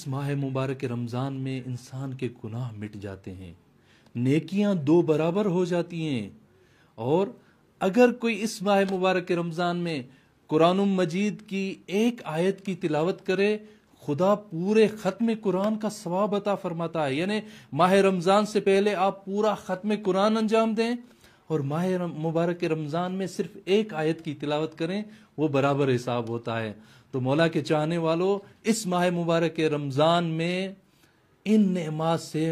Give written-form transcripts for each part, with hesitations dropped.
اس ماہ مبارک رمضان میں انسان کے گناہ مٹ جاتے ہیں، نیکیاں دو برابر ہو جاتی ہیں۔ اور اگر کوئی اس ماہ مبارک رمضان میں قرآن مجید کی ایک آیت کی تلاوت کرے، خدا پورے ختم قرآن کا ثواب عطا فرماتا ہے۔ یعنی ماہ رمضان سے پہلے آپ پورا ختم قرآن انجام دیں اور ماہ مبارک رمضان میں صرف ایک آیت کی تلاوت کریں، وہ برابر حساب ہوتا ہے۔ تو مولا کے چاہنے والوں، اس ماہ مبارک رمضان میں ان نعمات سے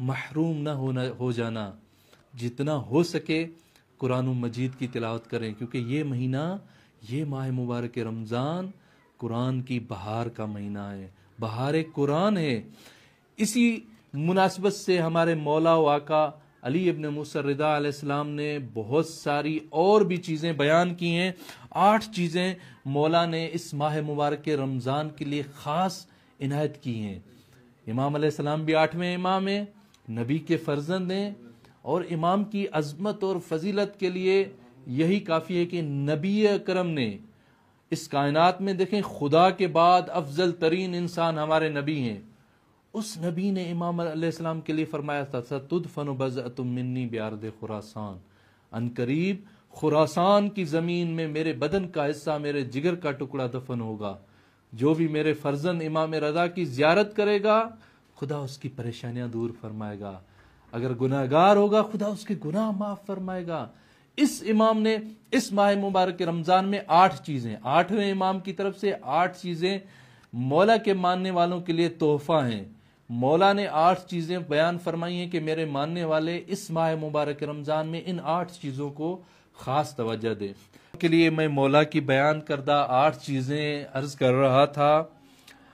محروم نہ ہو جانا، جتنا ہو سکے قرآن مجید کی تلاوت کریں، کیونکہ یہ مہینہ، یہ ماہ مبارک رمضان قرآن کی بہار کا مہینہ ہے، بہار قرآن ہے۔ اسی مناسبت سے ہمارے مولا و آقا علی ابن موسیٰ رضا علیہ السلام نے بہت ساری اور بھی چیزیں بیان کی ہیں۔ 8 چیزیں مولا نے اس ماہ مبارک رمضان کے لیے خاص عنایت کی ہیں۔ امام علیہ السلام بھی 8ویں امام ہیں، نبی کے فرزند ہیں، اور امام کی عظمت اور فضیلت کے لیے یہی کافی ہے کہ نبی اکرم نے اس کائنات میں، دیکھیں، خدا کے بعد افضل ترین انسان ہمارے نبی ہیں، اس نبی نے امام علیہ السلام کے لیے فرمایا تھا سَتُدْفَنُ بَضْعَةٌ مِّنِّي بِأَرْضِ خُرَاسَان، ان قریب خراسان کی زمین میں میرے بدن کا حصہ، میرے جگر کا ٹکڑا دفن ہوگا۔ جو بھی میرے فرزند امام رضا کی زیارت کرے گا، خدا اس کی پریشانیاں دور فرمائے گا، اگر گناہگار ہوگا خدا اس کے گناہ معاف فرمائے گا۔ اس امام نے اس ماہ مبارک رمضان میں 8 چیزیں، 8ویں امام کی طرف سے 8 چیزیں مولا کے ماننے والوں کے لیے تحفہ ہیں۔ مولا نے 8 چیزیں بیان فرمائی ہیں کہ میرے ماننے والے اس ماہ مبارک رمضان میں ان 8 چیزوں کو خاص توجہ دیں۔ کے لیے میں مولا کی بیان کردہ 8 چیزیں عرض کر رہا تھا۔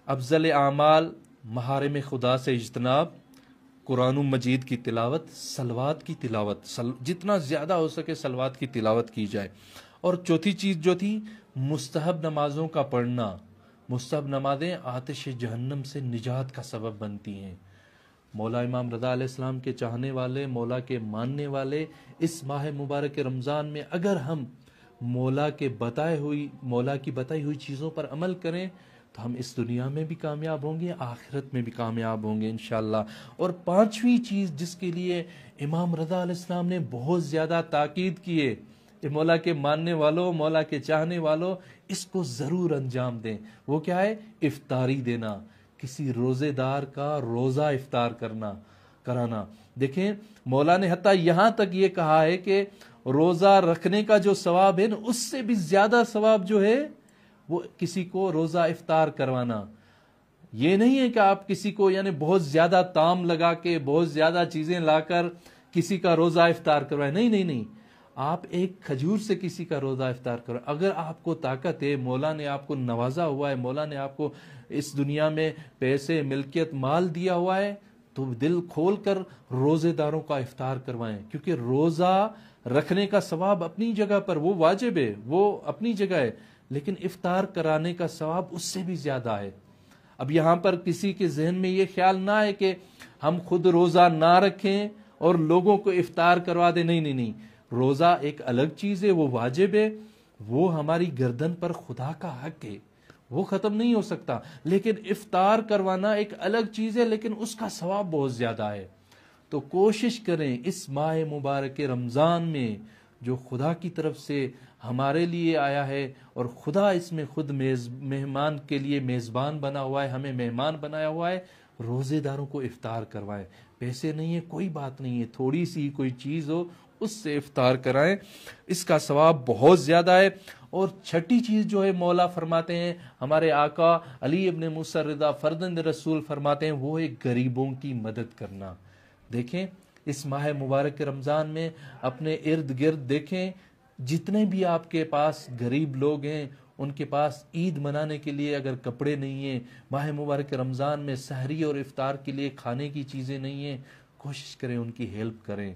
افضل اعمال، محارم خدا سے اجتناب، قرآن مجید کی تلاوت، صلوات کی تلاوت، جتنا زیادہ ہو سکے صلوات کی تلاوت کی جائے۔ اور چوتھی چیز جو تھی، مستحب نمازوں کا پڑھنا۔ مستحب نمازیں آتش جہنم سے نجات کا سبب بنتی ہیں۔ مولا امام رضا علیہ السلام کے چاہنے والے، مولا کے ماننے والے، اس ماہ مبارک رمضان میں اگر ہم مولا کی بتائی ہوئی چیزوں پر عمل کریں تو ہم اس دنیا میں بھی کامیاب ہوں گے، آخرت میں بھی کامیاب ہوں گے انشاءاللہ۔ اور 5ویں چیز جس کے لیے امام رضا علیہ السلام نے بہت زیادہ تاکید کی ہے کہ مولا کے ماننے والوں، مولا کے چاہنے والوں، اس کو ضرور انجام دیں، وہ کیا ہے؟ افطاری دینا، کسی روزے دار کا روزہ افطار کرانا۔ دیکھیں، مولا نے حتیٰ یہاں تک یہ کہا ہے کہ روزہ رکھنے کا جو ثواب ہے نا، اس سے بھی زیادہ ثواب جو ہے وہ کسی کو روزہ افطار کروانا۔ یہ نہیں ہے کہ آپ کسی کو یعنی بہت زیادہ تام لگا کے، بہت زیادہ چیزیں لا کر کسی کا روزہ افطار کروائیں، نہیں، آپ ایک کھجور سے کسی کا روزہ افطار کرو۔ اگر آپ کو طاقت ہے، مولا نے آپ کو نوازا ہوا ہے، مولا نے آپ کو اس دنیا میں پیسے، ملکیت، مال دیا ہوا ہے، تو دل کھول کر روزے داروں کا افطار کروائیں، کیونکہ روزہ رکھنے کا ثواب اپنی جگہ پر وہ واجب ہے، وہ اپنی جگہ ہے، لیکن افطار کرانے کا ثواب اس سے بھی زیادہ ہے۔ اب یہاں پر کسی کے ذہن میں یہ خیال نہ ہے کہ ہم خود روزہ نہ رکھیں اور لوگوں کو افطار کروا دیں، نہیں، روزہ ایک الگ چیز ہے، وہ واجب ہے، وہ ہماری گردن پر خدا کا حق ہے، وہ ختم نہیں ہو سکتا، لیکن افطار کروانا ایک الگ چیز ہے، لیکن اس کا ثواب بہت زیادہ ہے۔ تو کوشش کریں اس ماہ مبارک رمضان میں جو خدا کی طرف سے ہمارے لیے آیا ہے، اور خدا اس میں خود مہمان کے لیے میزبان بنا ہوا ہے، ہمیں مہمان بنایا ہوا ہے، روزے داروں کو افطار کروائیں۔ پیسے نہیں ہے، کوئی بات نہیں ہے، تھوڑی سی کوئی چیز ہو اس سے افطار کرائیں، اس کا ثواب بہت زیادہ ہے۔ اور 6ٹھی چیز جو ہے مولا فرماتے ہیں، ہمارے آقا علی ابن موسیٰ رضا فرزند رسول فرماتے ہیں، وہ ہے غریبوں کی مدد کرنا۔ دیکھیں، اس ماہ مبارک رمضان میں اپنے ارد گرد دیکھیں، جتنے بھی آپ کے پاس غریب لوگ ہیں، ان کے پاس عید منانے کے لیے اگر کپڑے نہیں ہیں، ماہ مبارک رمضان میں سحری اور افطار کے لیے کھانے کی چیزیں نہیں ہیں، کوشش کریں ان کی ہیلپ کریں،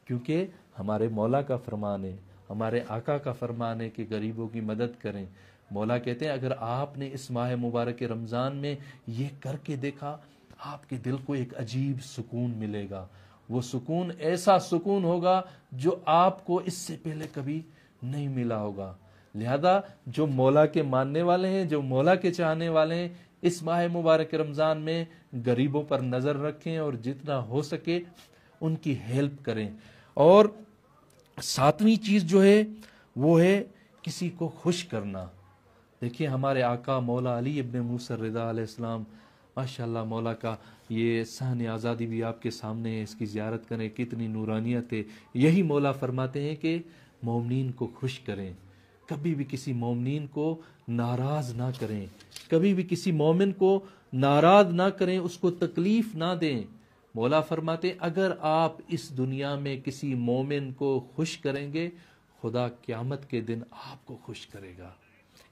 کیونکہ ہمارے مولا کا فرمان ہے، ہمارے آقا کا فرمان ہے کہ غریبوں کی مدد کریں۔ مولا کہتے ہیں اگر آپ نے اس ماہ مبارک رمضان میں یہ کر کے دیکھا، آپ کے دل کو ایک عجیب سکون ملے گا، وہ سکون ایسا سکون ہوگا جو آپ کو اس سے پہلے کبھی نہیں ملا ہوگا۔ لہذا جو مولا کے ماننے والے ہیں، جو مولا کے چاہنے والے ہیں، اس ماہ مبارک رمضان میں غریبوں پر نظر رکھیں اور جتنا ہو سکے ان کی ہیلپ کریں. اور ساتویں چیز جو ہے وہ ہے کسی کو خوش کرنا. دیکھیے ہمارے آقا مولا علی ابن موسیٰ رضا علیہ السلام، ماشاءاللہ مولا کا یہ صحن آزادی بھی آپ کے سامنے ہے، اس کی زیارت کریں، کتنی نورانیت ہے. یہی مولا فرماتے ہیں کہ مومنین کو خوش کریں، کبھی بھی کسی مومنین کو ناراض نہ کریں، کبھی بھی کسی مومن کو ناراض نہ کریں، اس کو تکلیف نہ دیں. مولا فرماتے ہیں اگر آپ اس دنیا میں کسی مومن کو خوش کریں گے، خدا قیامت کے دن آپ کو خوش کرے گا.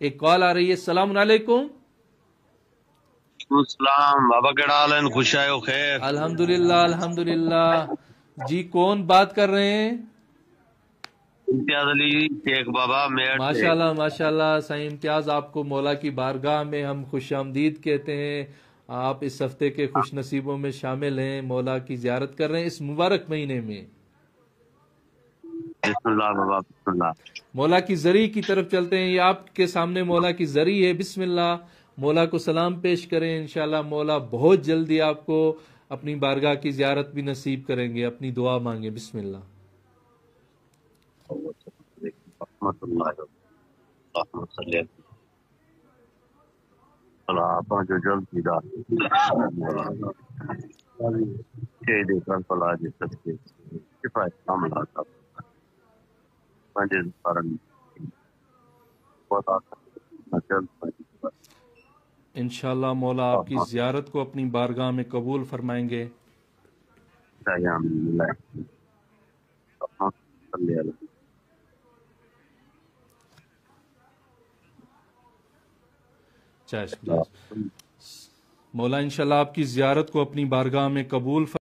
ایک کال آ رہی ہے. السلام علیکم. السلام بابا، کیڑا حال ہے؟ خوش آئے ہو؟ خیر؟ الحمدللہ الحمدللہ. جی کون بات کر رہے ہیں؟ امتیاز علی شیخ بابا میرٹھ سے. ماشاءاللہ ماشاءاللہ. سائیں امتیاز، آپ کو مولا کی بارگاہ میں ہم خوش آمدید کہتے ہیں. آپ اس ہفتے کے خوش نصیبوں میں شامل ہیں، مولا کی زیارت کر رہے ہیں اس مبارک مہینے میں. بسم اللہ بابا، بسم اللہ. مولا کی زری کی طرف چلتے ہیں. یہ آپ کے سامنے مولا کی زری ہے. بسم اللہ. مولا کو سلام پیش کریں. انشاءاللہ مولا بہت جلدی آپ کو اپنی بارگاہ کی زیارت بھی نصیب کریں گے. اپنی دعا مانگیں. بسم اللہ. رحمت اللہ اللہم صلی اللہ جو جلد ہدا شہد کربلا کے صدقے شفا کاملہ کا پنجے فارن بہت آسان جلد انشاءاللہ مولا آپ کی زیارت کو اپنی بارگاہ میں قبول فرمائیں گے. شاہیان ملائے صلی اللہ. مولا انشاءاللہ آپ کی زیارت کو اپنی بارگاہ میں قبول